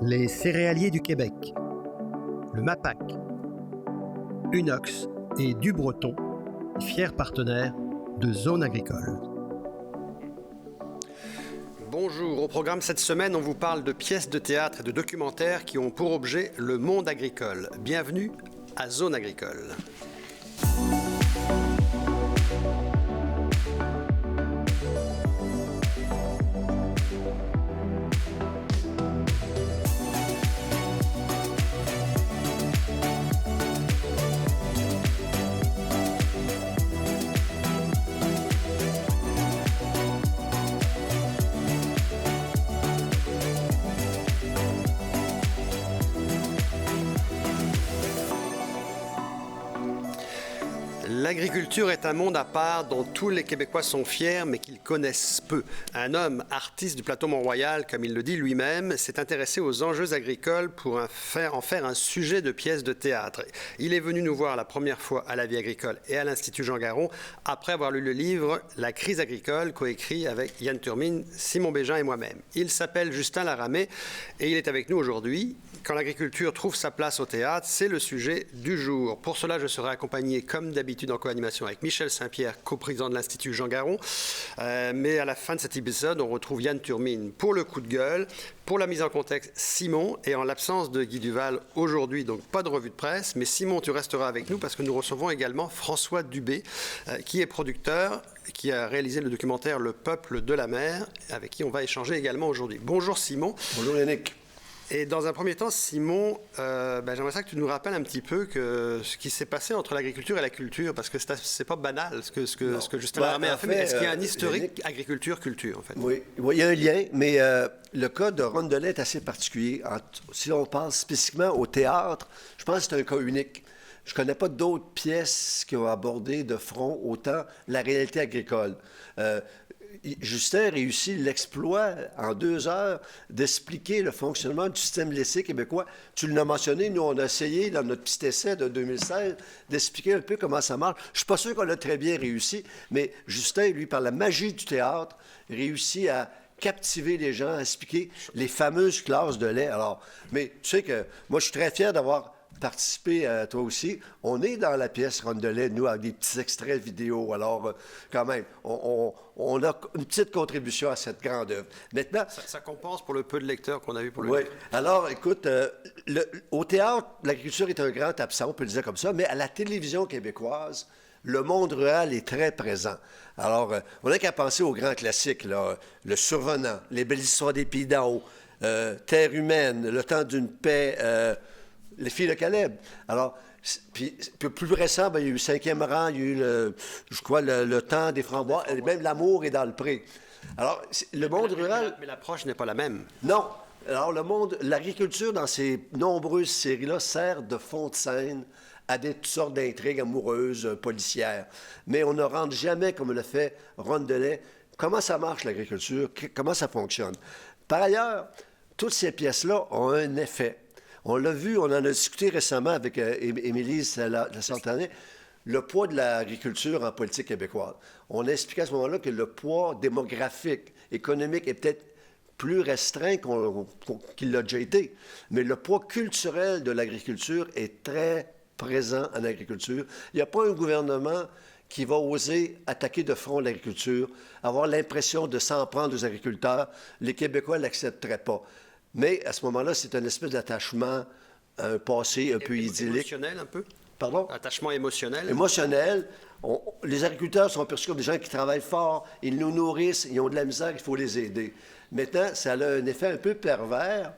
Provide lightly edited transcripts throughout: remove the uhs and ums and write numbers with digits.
Les céréaliers du Québec, le MAPAC, Unox et Dubreton, fiers partenaires de Zone Agricole. Bonjour, au programme cette semaine, on vous parle de pièces de théâtre et de documentaires qui ont pour objet le monde agricole. Bienvenue à Zone Agricole. L'agriculture est un monde à part dont tous les Québécois sont fiers, mais qu'ils connaissent peu. Un homme, artiste du plateau Mont-Royal, comme il le dit lui-même, s'est intéressé aux enjeux agricoles pour en faire un sujet de pièce de théâtre. Il est venu nous voir la première fois à la Vie agricole et à l'Institut Jean Garon, après avoir lu le livre « La crise agricole », coécrit avec Yann Turmine, Simon Bégin et moi-même. Il s'appelle Justin Laramé et il est avec nous aujourd'hui. Quand l'agriculture trouve sa place au théâtre, c'est le sujet du jour. Pour cela, je serai accompagné, comme d'habitude, en co-animation avec Michel Saint-Pierre, coprésident de l'Institut Jean Garon. Mais à la fin de cet épisode, on retrouve Yann Turmine pour le coup de gueule, pour la mise en contexte, Simon, et en l'absence de Guy Duval aujourd'hui, donc pas de revue de presse. Mais Simon, tu resteras avec nous parce que nous recevons également François Dubé, qui est producteur, qui a réalisé le documentaire Le peuple de la mer, avec qui on va échanger également aujourd'hui. Bonjour Simon. Bonjour Yannick. Et dans un premier temps, Simon, j'aimerais ça que tu nous rappelles un petit peu ce qui s'est passé entre l'agriculture et la culture, parce que c'est pas banal ce que Justin Laramé a fait. Mais est-ce qu'il y a un historique agriculture-culture, en fait? Oui, il y a un lien, mais le cas de Rondelet est assez particulier. Si on pense spécifiquement au théâtre, je pense que c'est un cas unique. Je ne connais pas d'autres pièces qui ont abordé de front autant la réalité agricole. Justin réussit l'exploit en 2 heures d'expliquer le fonctionnement du système laitier québécois. Tu l'as mentionné, nous, on a essayé dans notre petit essai de 2016 d'expliquer un peu comment ça marche. Je ne suis pas sûr qu'on l'a très bien réussi, mais Justin, lui, par la magie du théâtre, réussit à captiver les gens, à expliquer les fameuses classes de lait. Alors, mais tu sais que moi, je suis très fier d'avoir participer à toi aussi. On est dans la pièce Rondelet, nous, avec des petits extraits vidéo. Alors, quand même, on a une petite contribution à cette grande œuvre. Maintenant... Ça compense pour le peu de lecteurs qu'on a eu pour le livre. Oui. Alors, écoute, au théâtre, l'agriculture est un grand absent, on peut le dire comme ça, mais à la télévision québécoise, le monde rural est très présent. Alors, on n'a qu'à penser aux grands classiques, là, Le Survenant, Les belles histoires des pays d'en haut, Terre humaine, Le temps d'une paix... Les filles de Caleb. Alors, puis plus récent, il y a eu 5e rang, il y a eu, le temps des framboises, et même L'amour est dans le pré. Alors, le monde rural... Mais l'approche n'est pas la même. Non. Alors, l'agriculture, dans ces nombreuses séries-là, sert de fond de scène à toutes sortes d'intrigues amoureuses, policières. Mais on ne rentre jamais, comme le fait Rondelet, comment ça marche l'agriculture, comment ça fonctionne. Par ailleurs, toutes ces pièces-là ont un effet. On l'a vu, on en a discuté récemment avec Émilie la Santané, le poids de l'agriculture en politique québécoise. On a expliqué à ce moment-là que le poids démographique, économique est peut-être plus restreint qu'il l'a déjà été. Mais le poids culturel de l'agriculture est très présent en agriculture. Il n'y a pas un gouvernement qui va oser attaquer de front l'agriculture, avoir l'impression de s'en prendre aux agriculteurs. Les Québécois ne l'accepteraient pas. Mais à ce moment-là, c'est une espèce d'attachement à un passé un peu idyllique. Émotionnel un peu? Pardon? Attachement émotionnel? Émotionnel. Les agriculteurs sont perçus comme des gens qui travaillent fort, ils nous nourrissent, ils ont de la misère, il faut les aider. Maintenant, ça a un effet un peu pervers.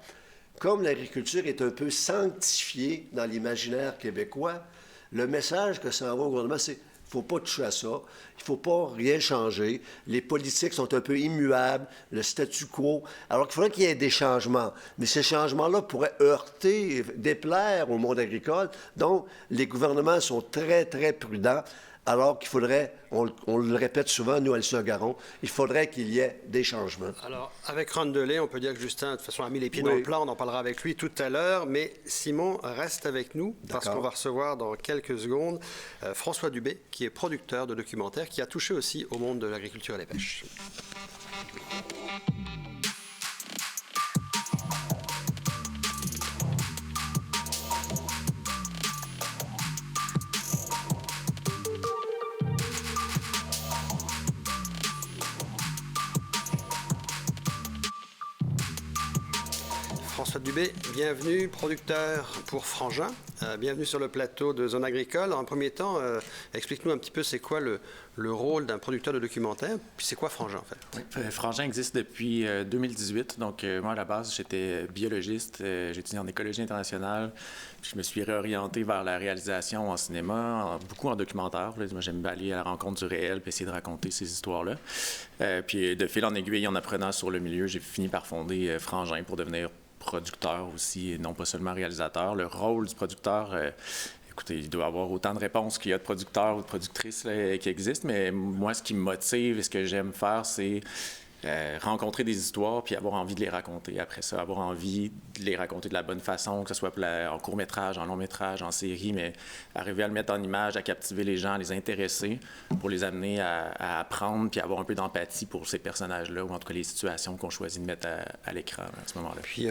Comme l'agriculture est un peu sanctifiée dans l'imaginaire québécois, le message que ça envoie au gouvernement, c'est il ne faut pas toucher à ça, il ne faut pas rien changer. Les politiques sont un peu immuables, le statu quo. Alors qu'il faudrait qu'il y ait des changements. Mais ces changements-là pourraient heurter, déplaire au monde agricole. Donc, les gouvernements sont très, très prudents. Alors qu'il faudrait, on le répète souvent, nous, à l'Institut-Garon, il faudrait qu'il y ait des changements. Alors, avec Rondelet, on peut dire que Justin, de toute façon, a mis les pieds dans le plat, on en parlera avec lui tout à l'heure, mais Simon reste avec nous, parce qu'on va recevoir dans quelques secondes François Dubé, qui est producteur de documentaires, qui a touché aussi au monde de l'agriculture et des pêches. Dubé, bienvenue, producteur pour Frangin. Bienvenue sur le plateau de Zone Agricole. En premier temps, explique-nous un petit peu c'est quoi le rôle d'un producteur de documentaire, puis c'est quoi Frangin en fait? Oui, Frangin existe depuis 2018. Donc, moi, à la base, j'étais biologiste, j'étudiais en écologie internationale. Puis je me suis réorienté vers la réalisation en cinéma, beaucoup en documentaire. Là. Moi, j'aime aller à la rencontre du réel puis essayer de raconter ces histoires-là. Puis de fil en aiguille, en apprenant sur le milieu, j'ai fini par fonder Frangin pour devenir producteur aussi, et non pas seulement réalisateur. Le rôle du producteur, écoutez, il doit y avoir autant de réponses qu'il y a de producteurs ou de productrices là, qui existent, mais moi, ce qui me motive et ce que j'aime faire, c'est rencontrer des histoires puis avoir envie de les raconter après ça, avoir envie de les raconter de la bonne façon, que ce soit en court-métrage, en long-métrage, en série, mais arriver à le mettre en image, à captiver les gens, à les intéresser pour les amener à apprendre puis avoir un peu d'empathie pour ces personnages-là ou en tout cas les situations qu'on choisit de mettre à l'écran à ce moment-là. Puis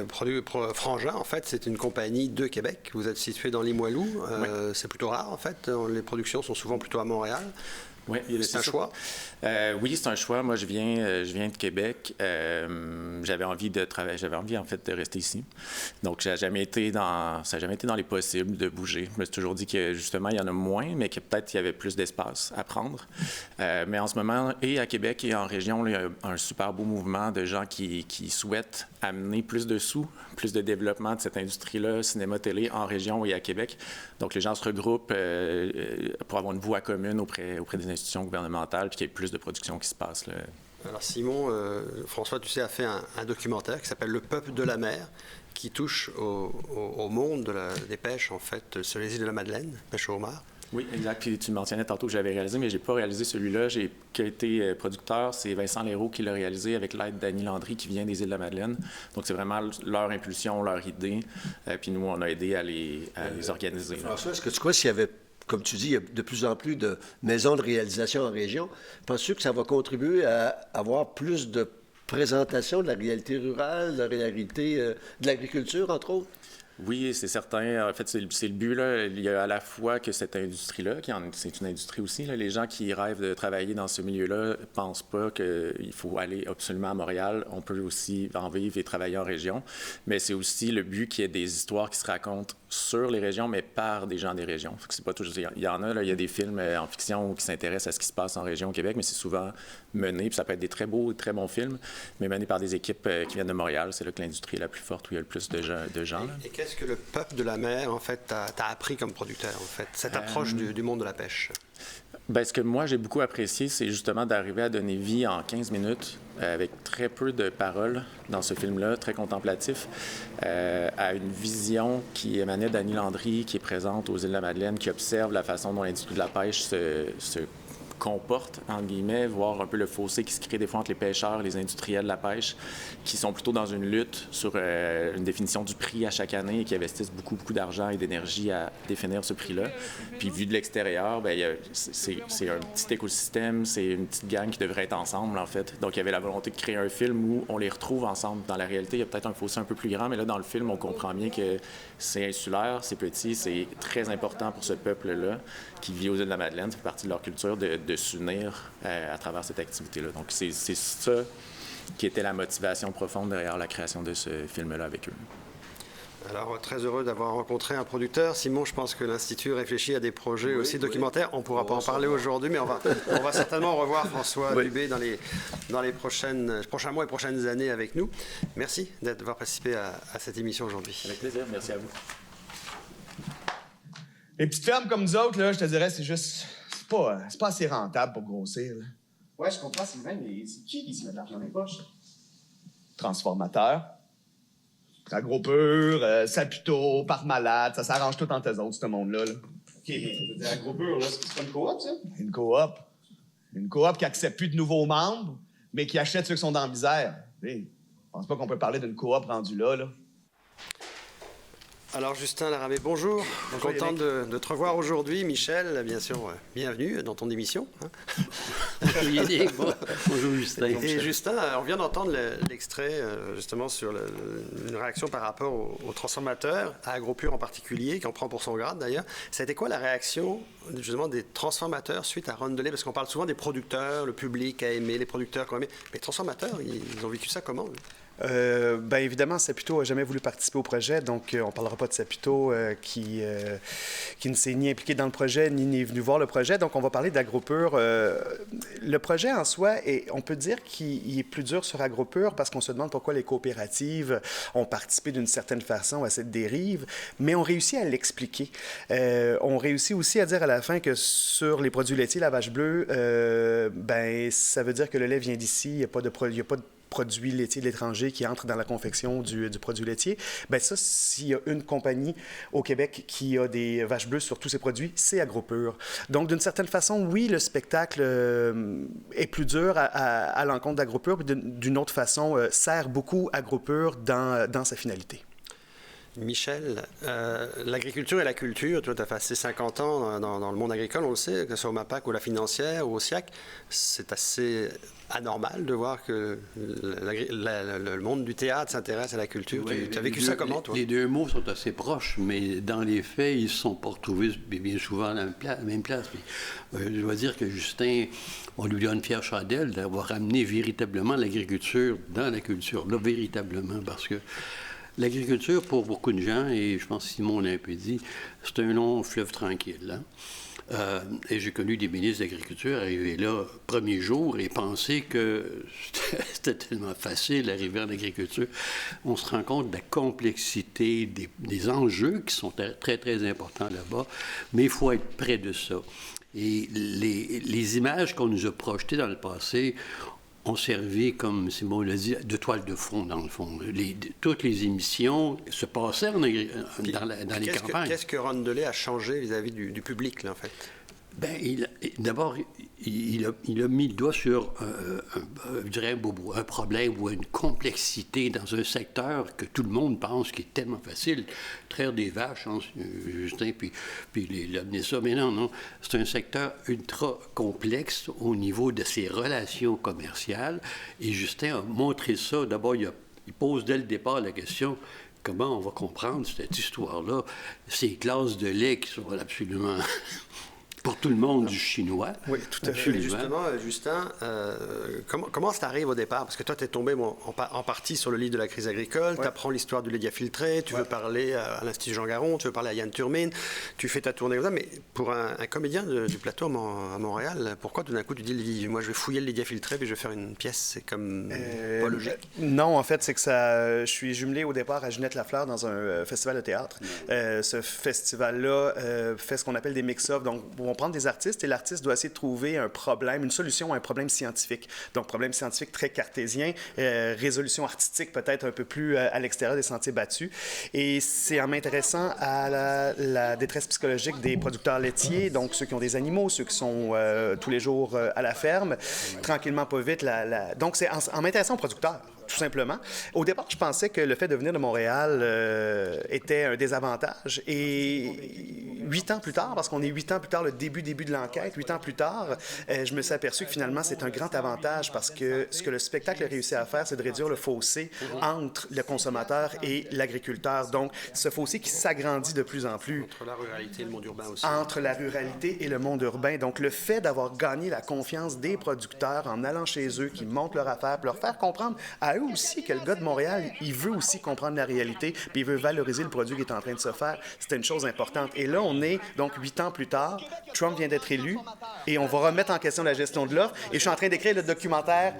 Frangin, en fait, c'est une compagnie de Québec. Vous êtes situé dans Limoilou. Oui. C'est plutôt rare, en fait. Les productions sont souvent plutôt à Montréal. Oui, c'est un choix? Oui, c'est un choix. Moi, je viens de Québec. J'avais envie de travailler, j'avais envie, en fait, de rester ici. Donc, ça n'a jamais été dans les possibles de bouger. Je me suis toujours dit que, justement, il y en a moins, mais que peut-être il y avait plus d'espace à prendre. Mais en ce moment, et à Québec et en région, là, il y a un super beau mouvement de gens qui souhaitent amener plus de sous, plus de développement de cette industrie-là, cinéma-télé, en région et à Québec. Donc, les gens se regroupent pour avoir une voix commune auprès des institutions gouvernementales, puis qu'il y ait plus de production qui se passe. Là. Alors Simon, François, tu sais, a fait un documentaire qui s'appelle « Le peuple de la mer », qui touche au monde des pêches, en fait, sur les îles de la Madeleine, pêche au homard. Oui, exact. Puis tu mentionnais tantôt que j'avais réalisé, mais je n'ai pas réalisé celui-là. Qui a été producteur, c'est Vincent Leroux qui l'a réalisé avec l'aide d'Annie Landry qui vient des îles de la Madeleine. Donc, c'est vraiment leur impulsion, leur idée. Puis nous, on a aidé à les organiser. François, est-ce que tu crois s'il y avait, comme tu dis, il y a de plus en plus de maisons de réalisation en région, penses-tu que ça va contribuer à avoir plus de présentation de la réalité rurale, de la réalité de l'agriculture, entre autres? Oui, c'est certain. En fait, c'est le but. Là. Il y a à la fois que cette industrie-là, c'est une industrie aussi, là, les gens qui rêvent de travailler dans ce milieu-là ne pensent pas qu'il faut aller absolument à Montréal. On peut aussi en vivre et travailler en région. Mais c'est aussi le but qu'il y ait des histoires qui se racontent sur les régions, mais par des gens des régions. C'est pas toujours... Il y en a, là, il y a des films en fiction qui s'intéressent à ce qui se passe en région au Québec, mais c'est souvent mené, puis ça peut être des très beaux, très bons films, mais menés par des équipes qui viennent de Montréal. C'est là que l'industrie est la plus forte, où il y a le plus de gens. Là. Et qu'est-ce que le peuple de la mer, en fait, t'a appris comme producteur, en fait, cette approche du monde de la pêche? Bien, ce que moi, j'ai beaucoup apprécié, c'est justement d'arriver à donner vie en 15 minutes, avec très peu de paroles dans ce film-là, très contemplatif, à une vision qui émanait d'Annie Landry, qui est présente aux îles de la Madeleine, qui observe la façon dont l'industrie de la pêche se comporte, entre guillemets, voir un peu le fossé qui se crée des fois entre les pêcheurs et les industriels de la pêche, qui sont plutôt dans une lutte sur une définition du prix à chaque année et qui investissent beaucoup d'argent et d'énergie à définir ce prix-là. Puis vu de l'extérieur, bien, c'est un petit écosystème, c'est une petite gang qui devrait être ensemble, en fait. Donc, il y avait la volonté de créer un film où on les retrouve ensemble. Dans la réalité, il y a peut-être un fossé un peu plus grand, mais là, dans le film, on comprend bien que c'est insulaire, c'est petit, c'est très important pour ce peuple-là qui vit aux îles de la Madeleine, ça fait partie de leur culture de s'unir à travers cette activité-là. Donc, c'est ça qui était la motivation profonde derrière la création de ce film-là avec eux. Alors, très heureux d'avoir rencontré un producteur. Simon, je pense que l'Institut réfléchit à des projets aussi documentaires. On ne pourra pas en parler aujourd'hui, mais on va certainement revoir François Dubé dans les prochains mois et prochaines années avec nous. Merci d'avoir participé à cette émission aujourd'hui. Avec plaisir. Merci à vous. Les petites fermes comme nous autres, là, je te dirais, c'est pas assez rentable pour grossir. Là. Ouais, je comprends, Sylvain, mais c'est qui se met de l'argent dans les poches? Transformateur, agro pur, Saputo, Parc-Malade, ça s'arrange tout entre eux autres, ce monde-là. Là. OK, mais je veux dire, agro-pur, là, c'est pas une coop, ça? Une coop. Une coop qui accepte plus de nouveaux membres, mais qui achète ceux qui sont dans la misère. Hey, je pense pas qu'on peut parler d'une coop rendue là. Alors Justin Laramé, bonjour. Content de te revoir aujourd'hui. Michel, bien sûr, bienvenue dans ton émission. Bonjour Justin. Et Justin, on vient d'entendre l'extrait justement sur une réaction par rapport aux transformateurs, à AgroPure en particulier, qui en prend pour son grade d'ailleurs. Ça a été quoi la réaction justement des transformateurs suite à Rondelet? Parce qu'on parle souvent des producteurs, le public a aimé, les producteurs qui ont aimé. Mais les transformateurs, ils ont vécu ça comment? Bien évidemment, Saputo n'a jamais voulu participer au projet, donc on ne parlera pas de Saputo qui ne s'est ni impliqué dans le projet, ni n'est venu voir le projet. Donc on va parler d'Agropur. Le projet en soi, on peut dire qu'il est plus dur sur Agropur parce qu'on se demande pourquoi les coopératives ont participé d'une certaine façon à cette dérive, mais on réussit à l'expliquer. On réussit aussi à dire à la fin que sur les produits laitiers, la vache bleue, ben ça veut dire que le lait vient d'ici, il n'y a pas de produits laitiers de l'étranger qui entrent dans la confection du produit laitier. Bien ça, s'il y a une compagnie au Québec qui a des vaches bleues sur tous ses produits, c'est Agropur. Donc, d'une certaine façon, oui, le spectacle est plus dur à l'encontre d'Agropur, mais d'une autre façon, sert beaucoup Agropur dans sa finalité. Michel, l'agriculture et la culture, tu as passé 50 ans dans le monde agricole, on le sait, que ce soit au MAPAC ou la financière ou au SIAC, c'est assez anormal de voir que le monde du théâtre s'intéresse à la culture. Oui, tu as vécu ça comment, toi? Les deux mots sont assez proches, mais dans les faits, ils ne se sont pas retrouvés bien souvent à la même place. Mais, je dois dire que Justin, on lui donne une fière chandelle d'avoir amené véritablement l'agriculture dans la culture, là, véritablement, parce que l'agriculture, pour beaucoup de gens, et je pense que Simon l'a un peu dit, c'est un long fleuve tranquille. Hein? Et j'ai connu des ministres d'Agriculture arriver là, premier jour, et penser que c'était tellement facile d'arriver en agriculture. On se rend compte de la complexité des enjeux qui sont très, très importants là-bas, mais il faut être près de ça. Et les images qu'on nous a projetées dans le passé ont servi, comme Simon l'a dit, de toile de fond, dans le fond. Toutes les émissions se passaient dans les campagnes. Qu'est-ce que Rondelet a changé vis-à-vis du public, là, en fait? Bien, d'abord, il a mis le doigt sur, je dirais, un problème ou une complexité dans un secteur que tout le monde pense qui est tellement facile. Traire des vaches, hein, Justin, puis l'amener ça. Mais non, c'est un secteur ultra complexe au niveau de ses relations commerciales. Et Justin a montré ça. D'abord, il pose dès le départ la question: comment on va comprendre cette histoire-là? Ces classes de lait qui sont absolument... pour tout le monde, du chinois. Oui, tout à fait. Justement, Justin, comment ça t'arrive au départ? Parce que toi, tu es tombé en partie sur le livre de la crise agricole, tu apprends l'histoire du lait diafiltré, tu veux parler à l'Institut Jean Garon, tu veux parler à Yann Turmine, tu fais ta tournée comme ça, mais pour un comédien du plateau à Montréal, pourquoi tout d'un coup tu dis, moi je vais fouiller le lait diafiltré puis je vais faire une pièce? C'est comme pas logique. Non, en fait, c'est que je suis jumelé au départ à Ginette Lafleur dans un festival de théâtre. Ce festival-là fait ce qu'on appelle des mix-ups, donc on prendre des artistes et l'artiste doit essayer de trouver un problème, une solution à un problème scientifique. Donc, problème scientifique très cartésien, résolution artistique peut-être un peu plus à l'extérieur des sentiers battus. Et c'est en m'intéressant à la détresse psychologique des producteurs laitiers, donc ceux qui ont des animaux, ceux qui sont tous les jours à la ferme, tranquillement, pas vite. Donc, c'est en m'intéressant aux producteurs, tout simplement. Au départ, je pensais que le fait de venir de Montréal était un désavantage. Et 8 ans plus tard, parce qu'on est 8 ans plus tard, le début de l'enquête, 8 ans plus tard, je me suis aperçu que finalement, c'est un grand avantage parce que ce que le spectacle a réussi à faire, c'est de réduire le fossé entre le consommateur et l'agriculteur. Donc, ce fossé qui s'agrandit de plus en plus. Entre la ruralité et le monde urbain aussi. Entre la ruralité et le monde urbain. Donc, le fait d'avoir gagné la confiance des producteurs en allant chez eux, qui montent leur affaire, puis leur faire comprendre à eux aussi que le gars de Montréal, il veut aussi comprendre la réalité, puis il veut valoriser le produit qui est en train de se faire. C'était une chose importante. Et là, on est donc 8 ans plus tard. Trump vient d'être élu et on va remettre en question la gestion de l'offre. Et je suis en train d'écrire le documentaire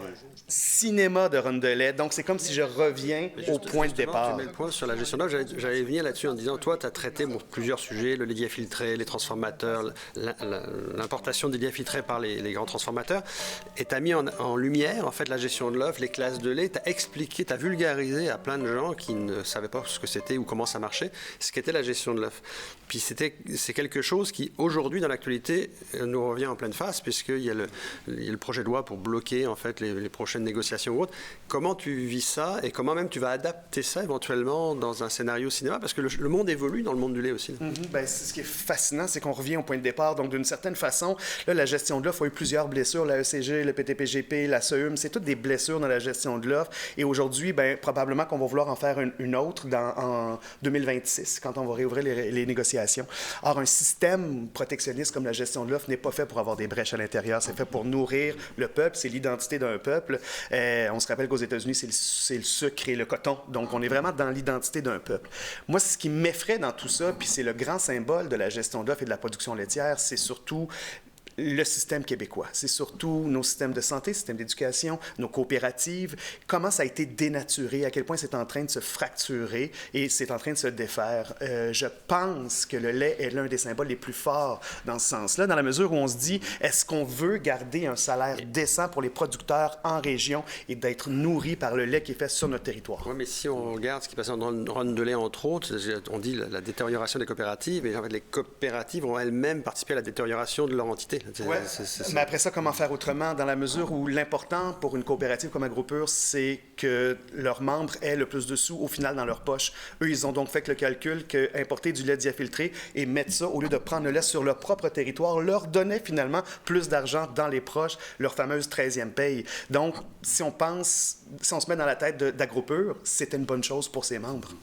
Cinéma de Rondelet. Donc, c'est comme si je reviens au point de départ. Tu mets le point sur la gestion de l'offre. J'allais venir là-dessus en disant, toi, tu as traité plusieurs sujets, le lait diafiltré, les transformateurs, l'importation des diafiltrés par les grands transformateurs. Et tu as mis en lumière, en fait, la gestion de l'offre, les classes de lait. Tu as expliqué, tu as vulgarisé à plein de gens qui ne savaient pas ce que c'était ou comment ça marchait, ce qu'était la gestion de l'offre. Puis c'est quelque chose qui, aujourd'hui, dans l'actualité, nous revient en pleine face, puisqu'il y a le projet de loi pour bloquer, en fait, les prochaines négociations ou autres. Comment tu vis ça et comment même tu vas adapter ça éventuellement dans un scénario cinéma? Parce que le monde évolue dans le monde du lait aussi. Bien, ce qui est fascinant, c'est qu'on revient au point de départ. Donc, d'une certaine façon, là, la gestion de l'offre a eu plusieurs blessures. La ECG, le PTPGP, la CEUM, c'est toutes des blessures dans la gestion de l'offre. Et aujourd'hui, bien, probablement qu'on va vouloir en faire une autre en 2026, quand on va réouvrir les négociations. Or, un système protectionniste comme la gestion de l'offre n'est pas fait pour avoir des brèches à l'intérieur. C'est fait pour nourrir le peuple. C'est l'identité d'un peuple. On se rappelle qu'aux États-Unis, c'est le sucre et le coton. Donc, on est vraiment dans l'identité d'un peuple. Moi, ce qui m'effraie dans tout ça, puis c'est le grand symbole de la gestion d'offres et de la production laitière, c'est surtout le système québécois. C'est surtout nos systèmes de santé, systèmes d'éducation, nos coopératives, comment ça a été dénaturé, à quel point c'est en train de se fracturer et c'est en train de se défaire. Je pense que le lait est l'un des symboles les plus forts dans ce sens-là, dans la mesure où on se dit, est-ce qu'on veut garder un salaire décent pour les producteurs en région et d'être nourris par le lait qui est fait sur notre territoire? Oui, mais si on regarde ce qui passe en Ronde de lait, entre autres, on dit la détérioration des coopératives, et en fait, les coopératives ont elles-mêmes participé à la détérioration de leur entité. Ouais. Mais après ça, comment faire autrement, dans la mesure où l'important pour une coopérative comme AgroPure, c'est que leurs membres aient le plus de sous au final dans leur poche. Eux, ils ont donc fait le calcul qu'importer du lait diafiltré et mettre ça, au lieu de prendre le lait sur leur propre territoire, leur donnait finalement plus d'argent dans les poches, leur fameuse 13e paye. Donc, si on se met dans la tête d'AgroPure, c'était une bonne chose pour ses membres.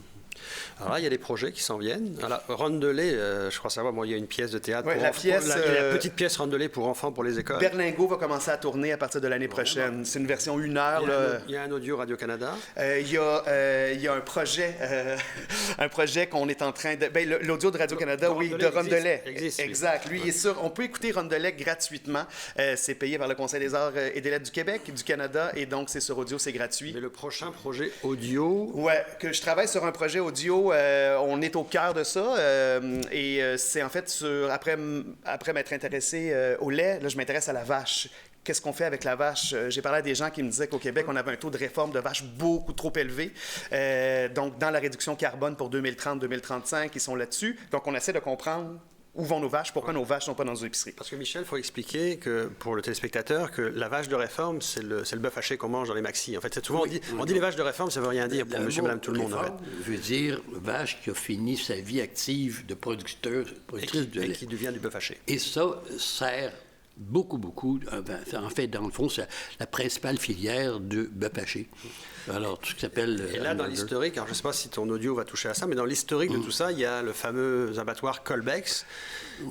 Alors là, il y a des projets qui s'en viennent. Alors, Ronde de lait, je crois savoir, il y a une pièce de théâtre pour enfants. Il y a la petite pièce Ronde de lait pour enfants, pour les écoles. Berlingot va commencer à tourner à partir de l'année prochaine. C'est une version 1 heure. Il y a un audio Radio-Canada. Il y a un projet qu'on est en train de... Bien, l'audio de Radio-Canada, oui, de Ronde de lait. Exact. Lui, il est sûr. On peut écouter Ronde de lait gratuitement. C'est payé par le Conseil des arts et des lettres du Québec, du Canada, et donc c'est sur audio, c'est gratuit. Mais le prochain projet audio... Oui, que je travaille sur un projet audio. On est au cœur de ça. C'est en fait après m'être intéressé au lait, là, je m'intéresse à la vache. Qu'est-ce qu'on fait avec la vache? J'ai parlé à des gens qui me disaient qu'au Québec, on avait un taux de réforme de vache beaucoup trop élevé. Donc, dans la réduction carbone pour 2030-2035, ils sont là-dessus. Donc, on essaie de comprendre où vont nos vaches, pourquoi nos vaches ne sont pas dans nos épiceries. Parce que, Michel, il faut expliquer que, pour le téléspectateur, que la vache de réforme, c'est le bœuf haché qu'on mange dans les maxis. En fait, c'est souvent, on dit les vaches de réforme, ça ne veut rien dire pour monsieur, madame, tout le monde. En fait. Veut dire vache qui a fini sa vie active de productrice de lait. Et qui devient du bœuf haché. Et ça sert beaucoup. En fait, dans le fond, c'est la principale filière de bœuf haché. Alors, tout ce qui s'appelle... Et là, dans l'historique, alors je ne sais pas si ton audio va toucher à ça, mais dans l'historique de tout ça, il y a le fameux abattoir Colbex,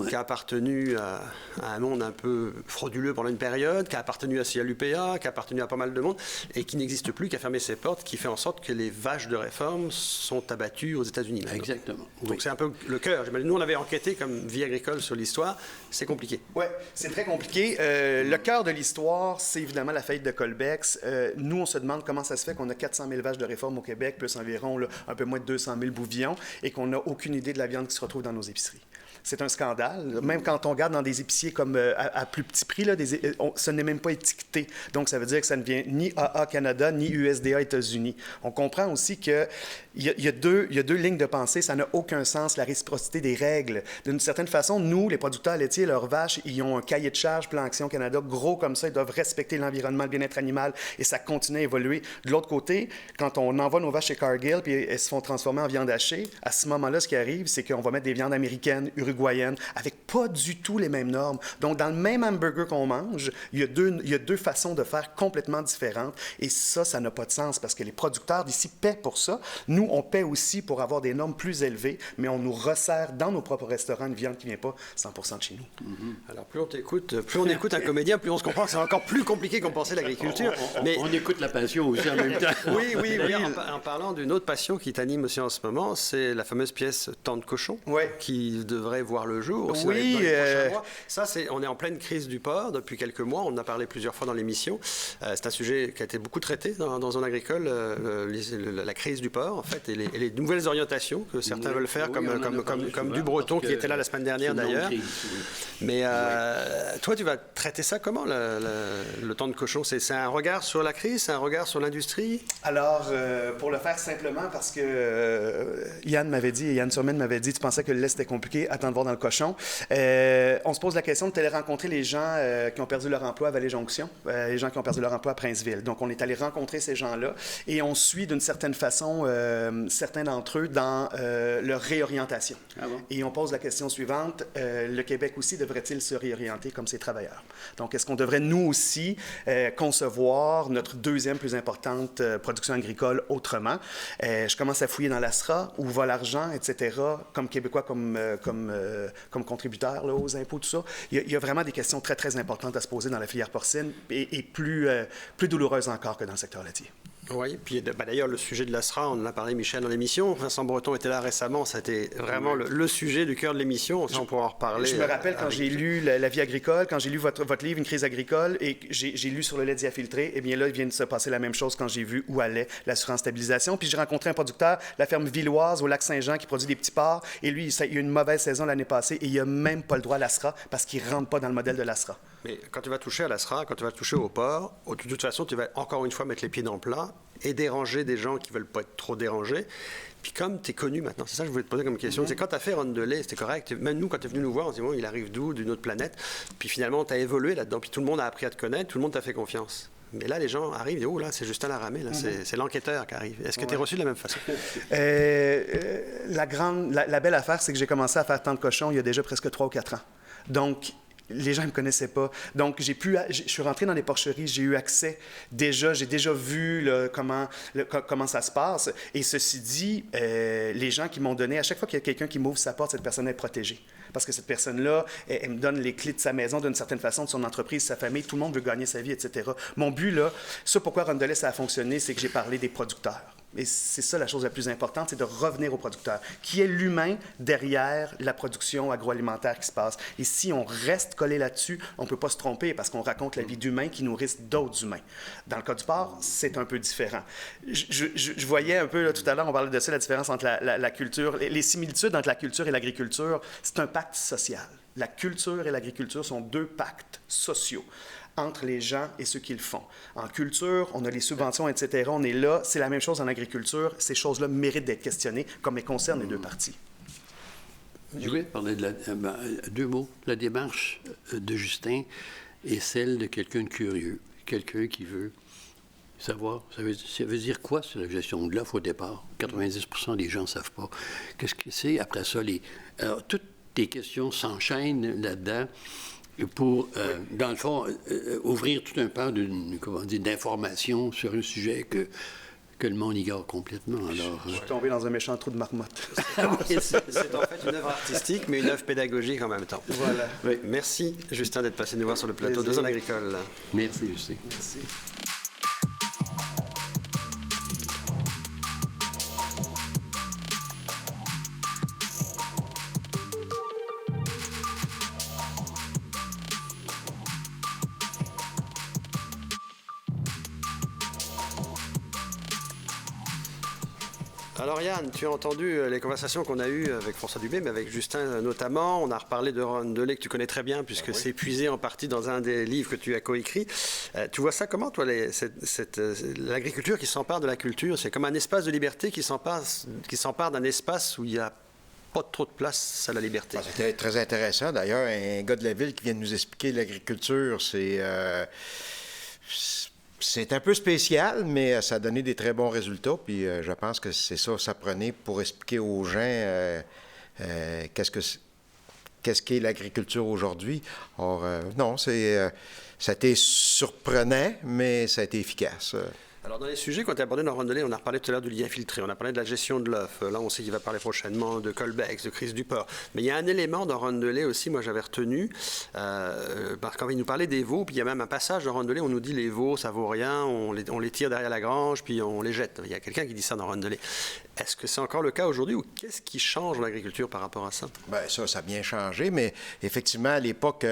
qui a appartenu à un monde un peu frauduleux pendant une période, qui a appartenu à CLUPA, qui a appartenu à pas mal de monde, et qui n'existe plus, qui a fermé ses portes, qui fait en sorte que les vaches de réforme sont abattues aux États-Unis. Maintenant. Exactement. Donc c'est un peu le cœur. Nous, on avait enquêté comme Vie agricole sur l'histoire. C'est compliqué. Oui, c'est très compliqué. Le cœur de l'histoire, c'est évidemment la faillite de Colbex. Nous, on se demande comment ça se fait qu'on a 400 000 vaches de réforme au Québec, plus environ un peu moins de 200 000 bouvillons, et qu'on n'a aucune idée de la viande qui se retrouve dans nos épiceries. C'est un scandale. Même quand on regarde dans des épiciers comme à plus petit prix, là, ce n'est même pas étiqueté. Donc, ça veut dire que ça ne vient ni AA Canada, ni USDA États-Unis. On comprend aussi qu'il y a deux lignes de pensée. Ça n'a aucun sens, la réciprocité des règles. D'une certaine façon, nous, les producteurs laitiers, leurs vaches, ils ont un cahier de charge, Plan Action Canada, gros comme ça. Ils doivent respecter l'environnement, le bien-être animal, et ça continue à évoluer. De l'autre côté, quand on envoie nos vaches chez Cargill, puis elles se font transformer en viande hachée, à ce moment-là, ce qui arrive, c'est qu'on va mettre des viandes américaines, uruguayennes, avec pas du tout les mêmes normes. Donc, dans le même hamburger qu'on mange, il y a deux façons de faire complètement différentes. Et ça n'a pas de sens parce que les producteurs d'ici paient pour ça. Nous, on paie aussi pour avoir des normes plus élevées, mais on nous resserre dans nos propres restaurants une viande qui ne vient pas 100% de chez nous. Mm-hmm. Alors, plus on écoute un comédien, plus on se comprend que c'est encore plus compliqué qu'on pensait l'agriculture. On écoute la passion aussi en même temps. Oui. En parlant d'une autre passion qui t'anime aussi en ce moment, c'est la fameuse pièce Temps de cochon, qui devrait voir le jour aussi dans les prochains mois. Ça, on est en pleine crise du porc depuis quelques mois. On en a parlé plusieurs fois dans l'émission. C'est un sujet qui a été beaucoup traité dans Zone agricole, la crise du porc, en fait, et les nouvelles orientations que certains veulent faire, comme Dubreton qui était là la semaine dernière d'ailleurs. Mais toi, tu vas traiter ça comment, le temps de cochon? C'est un regard sur la crise, c'est un regard sur l'industrie? Alors, pour le faire simplement, parce que Yann Surman m'avait dit, tu pensais que le lait c'était compliqué, attends de voir dans le cochon. On se pose la question de t'aller rencontrer les gens qui ont perdu leur emploi à Vallée-Jonction, les gens qui ont perdu leur emploi à Princeville. Donc, on est allé rencontrer ces gens-là et on suit d'une certaine façon certains d'entre eux dans leur réorientation. Ah bon? Et on pose la question suivante, le Québec aussi devrait-il se réorienter comme ses travailleurs? Donc, est-ce qu'on devrait nous aussi concevoir notre deuxième plus importante production agricole autrement? Je commence à fouiller dans l'ASRA, où va l'argent, etc. Comme Québécois, comme comme contributeur là, aux impôts, tout ça. Il y a vraiment des questions très, très importantes à se poser dans la filière porcine et plus douloureuses encore que dans le secteur laitier. Oui, puis d'ailleurs, le sujet de l'ASRA, on en a parlé, Michel, dans l'émission. Vincent Breton était là récemment, ça a été vraiment le sujet du cœur de l'émission. On pourra en reparler. Je me rappelle quand j'ai lu La vie agricole, quand j'ai lu votre livre, Une crise agricole, et j'ai lu sur le lait diafiltré, eh bien là, il vient de se passer la même chose quand j'ai vu où allait l'assurance stabilisation. Puis j'ai rencontré un producteur, la ferme Villoise, au Lac-Saint-Jean, qui produit des petits porcs, et lui, il a eu une mauvaise saison l'année passée, et il n'a même pas le droit à l'ASRA parce qu'il ne rentre pas dans le modèle de l'ASRA. Mais quand tu vas toucher à l'ASRA, quand tu vas toucher au porc, de toute façon, tu vas encore une fois mettre les pieds dans le plat et déranger des gens qui ne veulent pas être trop dérangés. Puis comme tu es connu maintenant, c'est ça que je voulais te poser comme question, c'est quand tu as fait Rondelet, c'était correct. Même nous, quand tu es venu nous voir, on se dit, bon, il arrive d'où, d'une autre planète. Puis finalement, tu as évolué là-dedans, puis tout le monde a appris à te connaître, tout le monde t'a fait confiance. Mais là, les gens arrivent et disent, oh là, c'est Justin Laramé, là, c'est l'enquêteur qui arrive. Est-ce que tu es reçu de la même façon? La belle affaire, c'est que j'ai commencé à faire tant de cochons il y a déjà presque 3 ou 4 ans. Donc, les gens ne me connaissaient pas. Donc, je suis rentré dans les porcheries, j'ai eu accès déjà, j'ai déjà vu là, comment ça se passe. Et ceci dit, les gens qui m'ont donné, à chaque fois qu'il y a quelqu'un qui m'ouvre sa porte, cette personne est protégée. Parce que cette personne-là, elle me donne les clés de sa maison, d'une certaine façon, de son entreprise, sa famille. Tout le monde veut gagner sa vie, etc. Mon but, là, ça, pourquoi Rondelet, ça a fonctionné, c'est que j'ai parlé des producteurs. Et c'est ça la chose la plus importante, c'est de revenir aux producteurs, qui est l'humain derrière la production agroalimentaire qui se passe. Et si on reste collé là-dessus, on ne peut pas se tromper parce qu'on raconte la vie d'humains qui nourrissent d'autres humains. Dans le cas du porc, c'est un peu différent. Je voyais un peu, là, tout à l'heure, on parlait de ça, la différence entre la culture, les similitudes entre la culture et l'agriculture, c'est un pacte social. La culture et l'agriculture sont 2 pactes sociaux entre les gens et ceux qui le font. En culture, on a les subventions, etc. On est là. C'est la même chose en agriculture. Ces choses-là méritent d'être questionnées comme elles concernent les 2 parties. Je voulais parler de 2 mots. La démarche de Justin est celle de quelqu'un de curieux, quelqu'un qui veut savoir. Ça veut dire quoi sur la gestion de l'offre au départ? 90% des gens ne savent pas. Qu'est-ce que c'est? Après ça, alors, toutes tes questions s'enchaînent là-dedans pour, dans le fond, ouvrir tout un pan d'informations sur un sujet que le monde ignore complètement. Alors, je suis tombé dans un méchant trou de marmotte. C'est en fait une œuvre artistique, mais une œuvre pédagogique en même temps. Voilà. Oui. Merci, Justin, d'être passé nous voir sur le plateau de Zone Agricole. Merci, Justin. Merci. Alors Yann, tu as entendu les conversations qu'on a eues avec François Dubé, mais avec Justin notamment. On a reparlé de Rondelet que tu connais très bien puisque c'est puisé en partie dans un des livres que tu as coécrit. Tu vois ça comment, toi, l'agriculture qui s'empare de la culture? C'est comme un espace de liberté qui s'empare d'un espace où il n'y a pas trop de place à la liberté. C'était très intéressant. D'ailleurs, un gars de la ville qui vient de nous expliquer l'agriculture, c'est un peu spécial, mais ça a donné des très bons résultats. Puis je pense que c'est ça prenait pour expliquer aux gens qu'est-ce qu'est l'agriculture aujourd'hui. Or, non, ça a été surprenant, mais ça a été efficace. Alors, dans les sujets qu'on a abordés dans Rondelet, on a reparlé tout à l'heure du lien filtré, on a parlé de la gestion de l'œuf. Là, on sait qu'il va parler prochainement de Colbex, de crise du porc. Mais il y a un élément dans Rondelet aussi, moi j'avais retenu, parce qu'il nous parlait des veaux, puis il y a même un passage dans Rondelet où on nous dit les veaux, ça vaut rien, on les tire derrière la grange, puis on les jette. Il y a quelqu'un qui dit ça dans Rondelet. Est-ce que c'est encore le cas aujourd'hui ou qu'est-ce qui change dans l'agriculture par rapport à ça? Bien, ça a bien changé, mais effectivement, à l'époque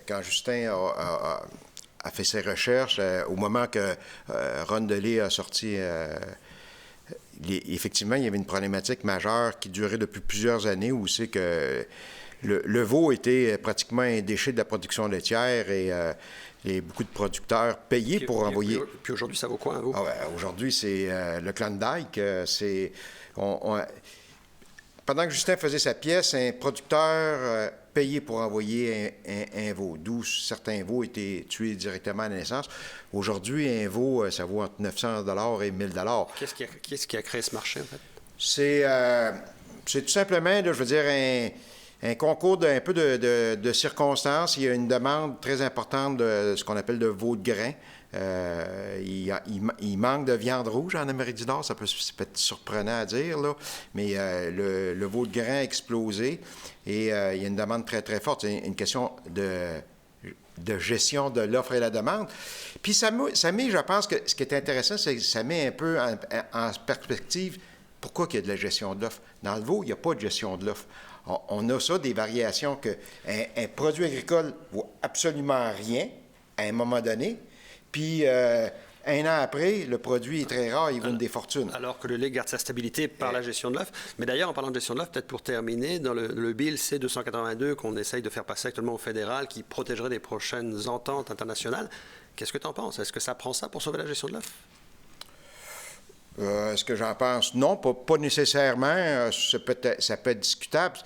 quand Justin a fait ses recherches, au moment que Rondelet a sorti, effectivement, il y avait une problématique majeure qui durait depuis plusieurs années où c'est que le veau était pratiquement un déchet de la production laitière et beaucoup de producteurs payaient pour envoyer... Puis aujourd'hui, ça vaut quoi, un veau? Aujourd'hui, c'est le Klondike. Pendant que Justin faisait sa pièce, un producteur payait pour envoyer un veau, d'où certains veaux étaient tués directement à la naissance. Aujourd'hui, un veau, ça vaut entre 900 $ et 1 000 $. Qu'est-ce qui a créé ce marché, en fait? C'est tout simplement, là, je veux dire, un concours d'un peu de circonstances. Il y a une demande très importante de ce qu'on appelle de veau de grain. Il manque de viande rouge en Amérique du Nord, ça peut être surprenant à dire, là, mais le veau de grain a explosé et il y a une demande très, très forte. C'est une question de gestion de l'offre et la demande. Puis ça met, je pense que ce qui est intéressant, c'est que ça met un peu en perspective pourquoi il y a de la gestion de l'offre. Dans le veau, il n'y a pas de gestion de l'offre. On a ça, des variations qu'un produit agricole ne vaut absolument rien à un moment donné, puis un an après, le produit est très rare, il vaut des fortunes. Alors que le lait garde sa stabilité par la gestion de l'offre. Mais d'ailleurs, en parlant de gestion de l'offre, peut-être pour terminer, dans le Bill C-282 qu'on essaye de faire passer actuellement au fédéral, qui protégerait des prochaines ententes internationales, qu'est-ce que tu en penses? Est-ce que ça prend ça pour sauver la gestion de l'offre? Est-ce que j'en pense? Non, pas nécessairement. Ça peut être discutable.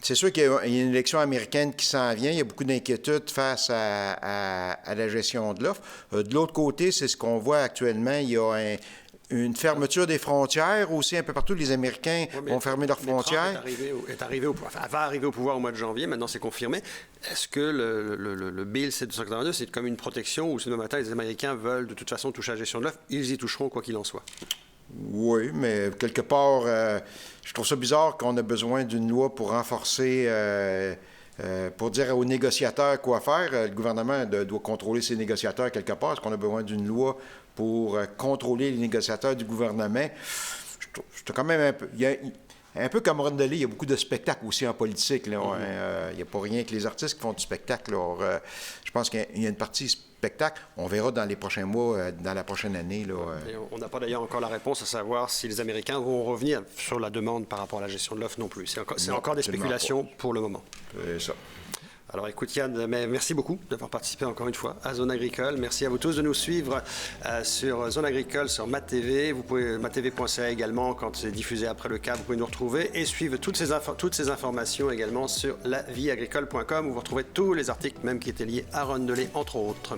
C'est sûr qu'il y a une élection américaine qui s'en vient. Il y a beaucoup d'inquiétudes face à la gestion de l'offre. De l'autre côté, c'est ce qu'on voit actuellement. Il y a une fermeture des frontières aussi un peu partout. Les Américains vont fermer leurs frontières. Trump va arriver au pouvoir au mois de janvier. Maintenant, c'est confirmé. Est-ce que le Bill C-282, c'est comme une protection où, si demain matin, les Américains veulent de toute façon toucher à la gestion de l'offre, ils y toucheront quoi qu'il en soit? Oui, mais quelque part, je trouve ça bizarre qu'on a besoin d'une loi pour renforcer, pour dire aux négociateurs quoi faire. Le gouvernement doit contrôler ses négociateurs quelque part. Est-ce qu'on a besoin d'une loi pour contrôler les négociateurs du gouvernement? Je trouve quand même un peu... Un peu comme Rondelet, il y a beaucoup de spectacles aussi en politique. Là. Il n'y a pas rien que les artistes qui font du spectacle. Alors, je pense qu'il y a une partie spectacle. On verra dans les prochains mois, dans la prochaine année. Là, Et on n'a pas d'ailleurs encore la réponse à savoir si les Américains vont revenir sur la demande par rapport à la gestion de l'offre non plus. C'est encore des spéculations pour le moment. C'est ça. Alors écoute Yann, merci beaucoup d'avoir participé encore une fois à Zone Agricole. Merci à vous tous de nous suivre sur Zone Agricole, sur MatTV. Vous pouvez mattv.ca également, quand c'est diffusé après le câble, vous pouvez nous retrouver et suivre toutes ces informations également sur lavieagricole.com où vous retrouvez tous les articles même qui étaient liés à Rondelet entre autres.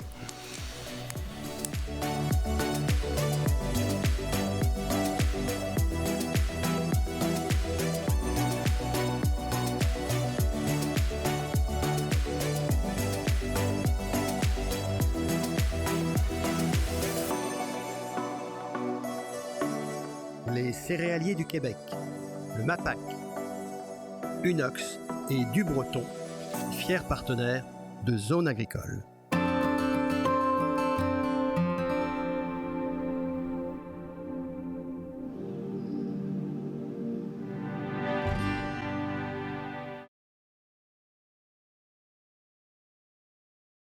Les céréaliers du Québec, le MAPAC, Unox et Du Breton, fiers partenaires de Zone Agricole.